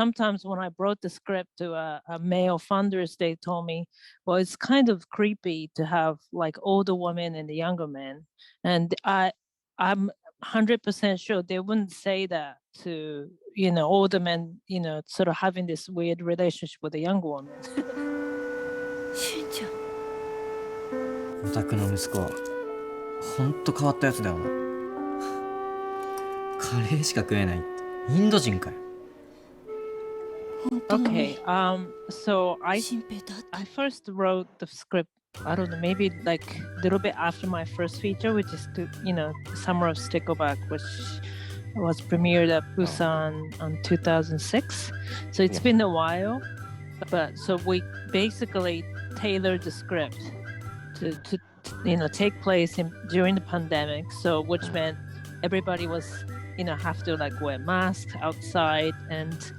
sometimes when I brought the script to a male funders, they told me, well, it's kind of creepy to have like older women and the younger men. And I'm 100% sure they wouldn't say that to, older men, sort of having this weird relationship with a younger woman. しんちゃん。お宅の息子、ほんと変わったやつだよな。カレーしか食えない。インド人かよ。Okay, so I 新平と会った。 I first wrote the script, I don't know, maybe like a little bit after my first feature, which is Summer of Stickleback, which was premiered at Busan on 2006. So it's been a while, but so we basically tailored the script to take place during the pandemic. So which meant everybody was have to like wear masks outside, and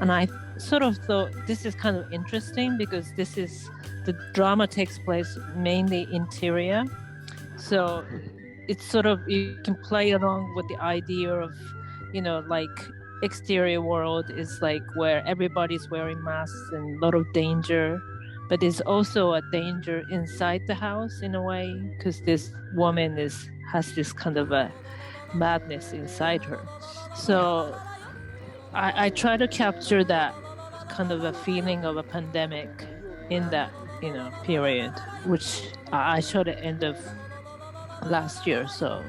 I sort of thought this is kind of interesting because the drama takes place mainly interior, so it's sort of, you can play along with the idea of like exterior world is like where everybody's wearing masks and a lot of danger, but there's also a danger inside the house in a way because this woman has this kind of a madness inside her. So I try to capture that kind of a feeling of a pandemic in that period, which I showed at the end of last year. So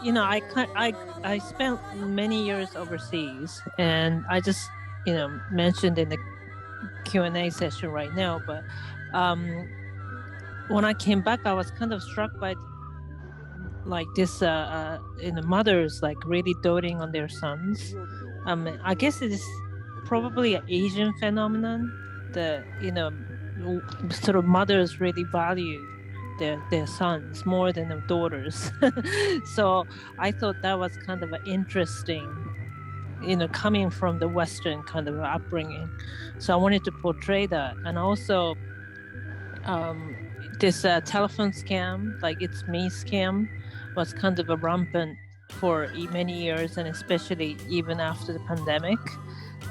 I spent many years overseas, and I just mentioned in the Q&A session right now, but when I came back, I was kind of struck by like this mothers like really doting on their sons. I guess it is probably an Asian phenomenon that sort of mothers really value their sons more than their daughters. So I thought that was kind of an interesting, coming from the Western kind of upbringing. So I wanted to portray that. And also this telephone scam, like It's Me scam, was kind of a rampant for many years, and especially even after the pandemic.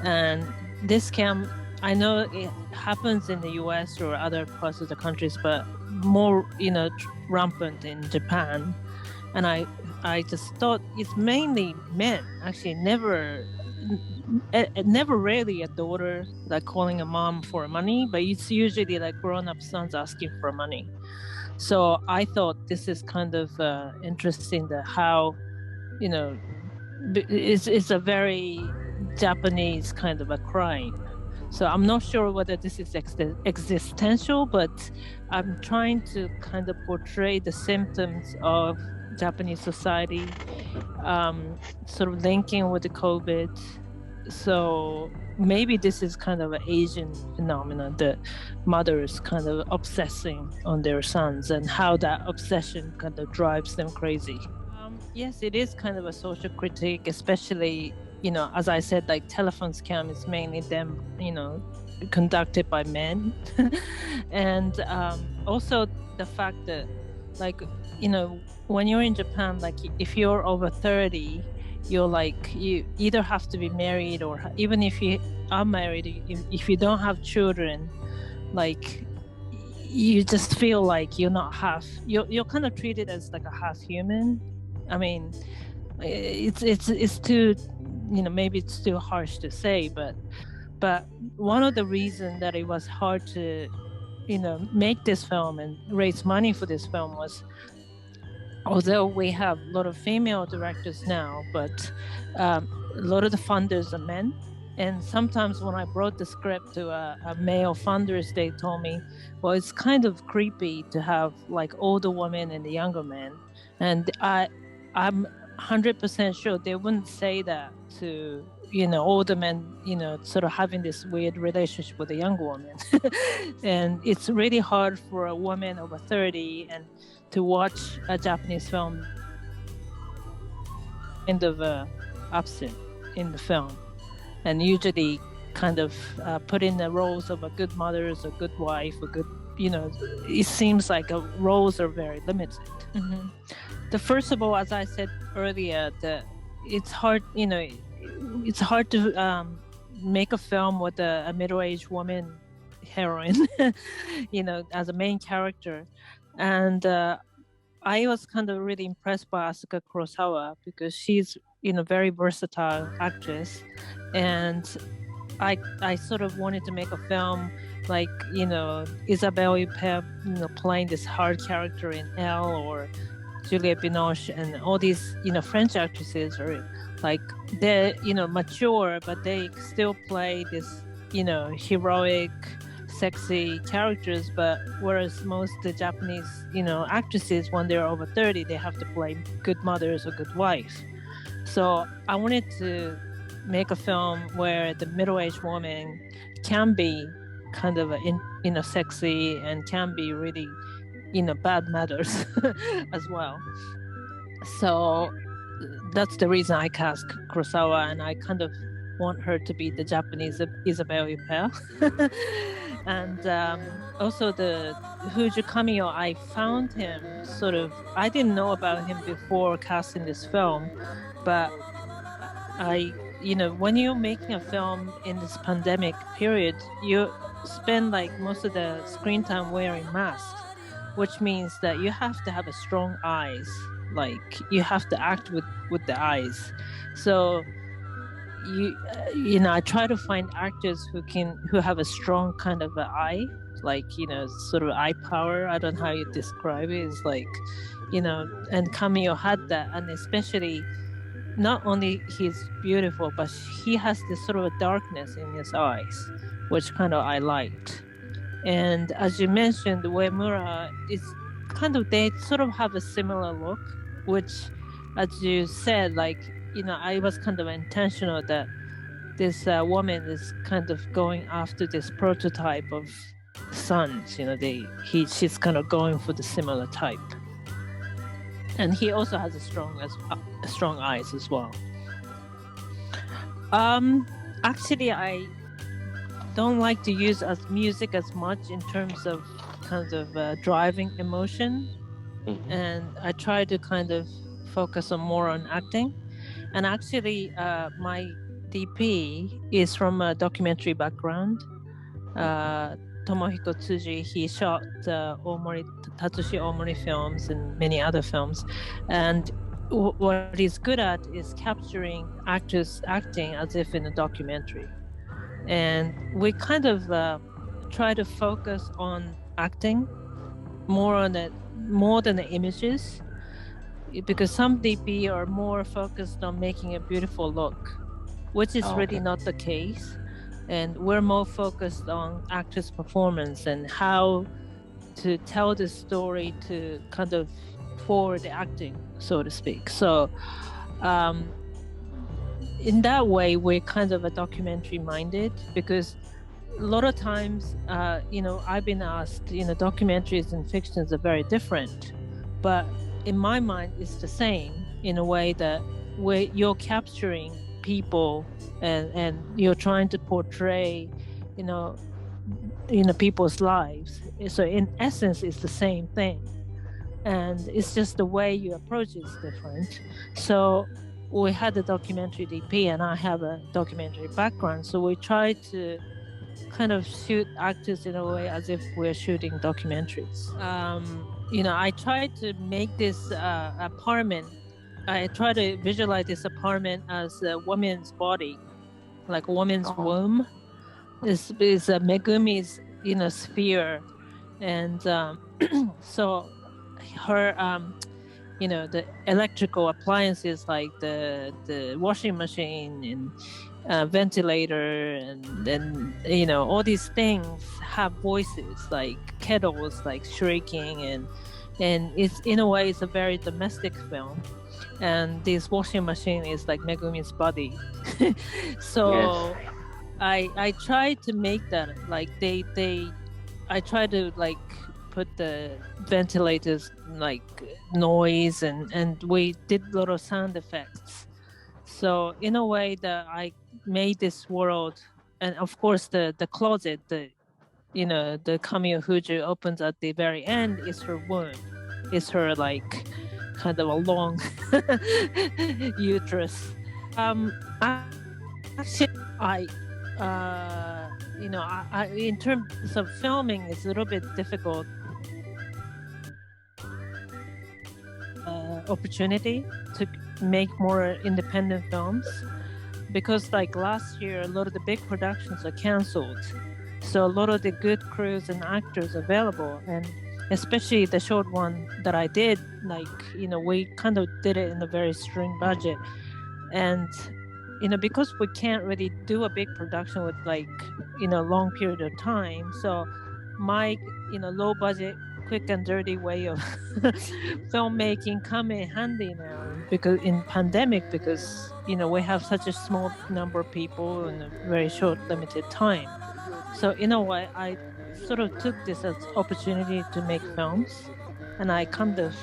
And this scam, I know it happens in the US or other parts of the countries, but more, rampant in Japan. And I just thought it's mainly men, actually never really a daughter like calling a mom for money, but it's usually like grown-up sons asking for money. So I thought this is kind of interesting that how, it's a very Japanese kind of a crime. So I'm not sure whether this is existential, but I'm trying to kind of portray the symptoms of Japanese society, sort of linking with the COVID. So maybe this is kind of an Asian phenomenon, that mothers kind of obsessing on their sons and how that obsession kind of drives them crazy. Yes, it is kind of a social critique, especially, as I said, like telephone scam is mainly them, conducted by men. And also the fact that, like, when you're in Japan, like if you're over 30, you're like, you either have to be married, or even if you are married, if you don't have children, like you just feel like you're not you're kind of treated as like a half human. I mean, it's too, maybe it's too harsh to say, but one of the reasons that it was hard to, make this film and raise money for this film was, although we have a lot of female directors now, but a lot of the funders are men. And sometimes when I brought the script to a male funders, they told me, well, it's kind of creepy to have like older women and the younger men. And I'm 100% sure they wouldn't say that to, older men, sort of having this weird relationship with a younger woman. And it's really hard for a woman over 30 and to watch a Japanese film, kind of absent in the film, and usually kind of put in the roles of a good mother, a good wife, a good, it seems like roles are very limited. Mm-hmm. First of all, as I said earlier, it's hard, it's hard to make a film with a middle-aged woman heroine, as a main character. And I was kind of really impressed by Asuka Kurosawa because she's, very versatile actress. And I sort of wanted to make a film like, Isabelle Huppert, playing this hard character in Elle, or Juliette Binoche, and all these, French actresses are like, they're, mature, but they still play this, heroic, sexy characters. But whereas most of the Japanese, actresses, when they're over 30, they have to play good mothers or good wives. So I wanted to make a film where the middle-aged woman can be kind of sexy and can be really bad mothers as well. So that's the reason I cast Kurosawa, and I kind of want her to be the Japanese Isabelle Huppert. And also the Fuji Kamio, I found him I didn't know about him before casting this film, but when you're making a film in this pandemic period, you spend like most of the screen time wearing masks, which means that you have to have a strong eyes. Like you have to act with the eyes. So I try to find actors who have a strong kind of an eye, like sort of eye power. I don't know how you describe it. It's like, and Kamio had that, and especially not only he's beautiful, but he has this sort of a darkness in his eyes, which kind of I liked. And as you mentioned, Uemura is kind of, they sort of have a similar look, which, as you said, like, I was kind of intentional that this woman is kind of going after this prototype of sons. She's kind of going for the similar type. And he also has a strong eyes as well. Actually, I don't like to use music as much in terms of kind of driving emotion. Mm-hmm. And I try to kind of focus more on acting. And actually, my DP is from a documentary background. Tomohiko Tsuji, he shot Tatsushi Omori films and many other films. And what he's good at is capturing actors acting as if in a documentary. And we kind of try to focus on acting more than the images, because some DP are more focused on making a beautiful look, which is really not the case. And we're more focused on actors' performance and how to tell the story to kind of for the acting, so to speak. So in that way, we're kind of a documentary minded, because a lot of times, I've been asked, documentaries and fictions are very different, but in my mind, it's the same in a way that where you're capturing people and you're trying to portray, people's lives. So in essence, it's the same thing, and it's just the way you approach it is different. So we had a documentary DP, and I have a documentary background, so we try to kind of shoot actors in a way as if we're shooting documentaries. I tried to make this apartment. I try to visualize this apartment as a woman's body, like a woman's womb. This is a Megumi's, sphere, and so her, the electrical appliances like the washing machine and ventilator, and then all these things have voices, like kettles like shrieking, and it's in a way it's a very domestic film. And this washing machine is like Megumi's body. So yes. I try to make that like I try to like put the ventilators like noise, and we did a lot of sound effects. So in a way that I made this world, and of course the closet, the Kamio Fuji opens at the very end is her womb, is her like kind of a long uterus. Actually, in terms of filming, it's a little bit difficult opportunity to make more independent films, because like last year, a lot of the big productions are canceled. So a lot of the good crews and actors available, and especially the short one that I did, like, we kind of did it in a very string budget. And, because we can't really do a big production with like, long period of time. So my, low budget, quick and dirty way of filmmaking come in handy now, because in pandemic, because, we have such a small number of people in a very short, limited time. So in a way, I sort of took this as opportunity to make films, and I kind of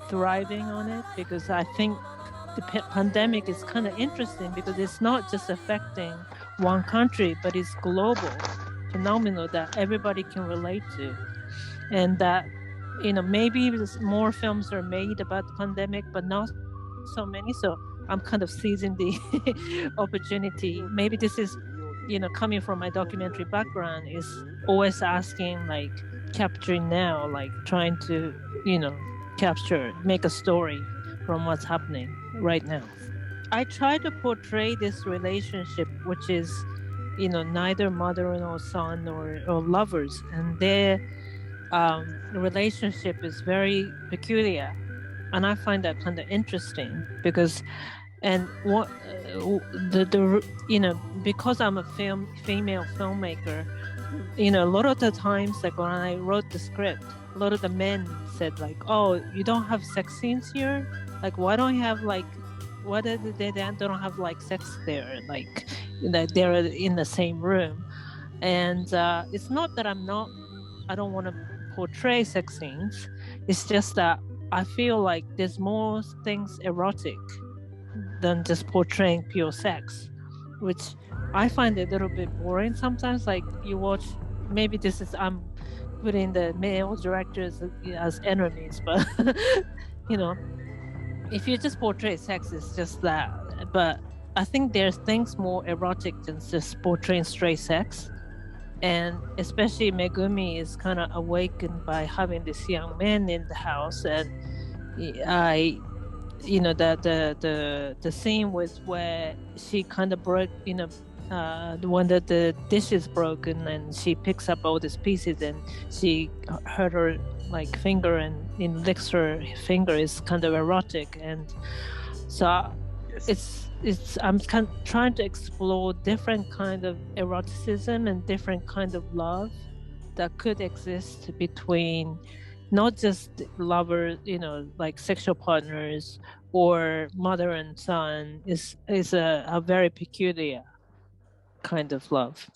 thriving on it, because I think the pandemic is kind of interesting, because it's not just affecting one country, but it's global phenomenon that everybody can relate to. And that, maybe more films are made about the pandemic, but not so many. So I'm kind of seizing the opportunity. Maybe this is, coming from my documentary background, is always asking, like, capturing now, like trying to, make a story from what's happening right now. I try to portray this relationship, which is, neither mother nor son or lovers, and their relationship is very peculiar, and I find that kind of interesting, because, and what because I'm a female filmmaker, a lot of the times, like when I wrote the script, a lot of the men said like, "Oh, you don't have sex scenes here? Like, why don't you have like, why they don't have like sex there? Like, they're in the same room." And it's not that I don't want to portray sex scenes. It's just that I feel like there's more things erotic than just portraying pure sex, which I find a little bit boring sometimes. Like, you watch, maybe this is, I'm putting the male directors as enemies, but if you just portray sex, it's just that. But I think there's things more erotic than just portraying straight sex. And especially Megumi is kind of awakened by having this young man in the house, and the scene was where she kind of broke, when the dish is broken, and she picks up all these pieces, and she hurt her like finger, and licks her finger, is kind of erotic. And so I'm kind of trying to explore different kind of eroticism and different kind of love that could exist between not just lovers, like sexual partners, or mother and son, is a very peculiar kind of love.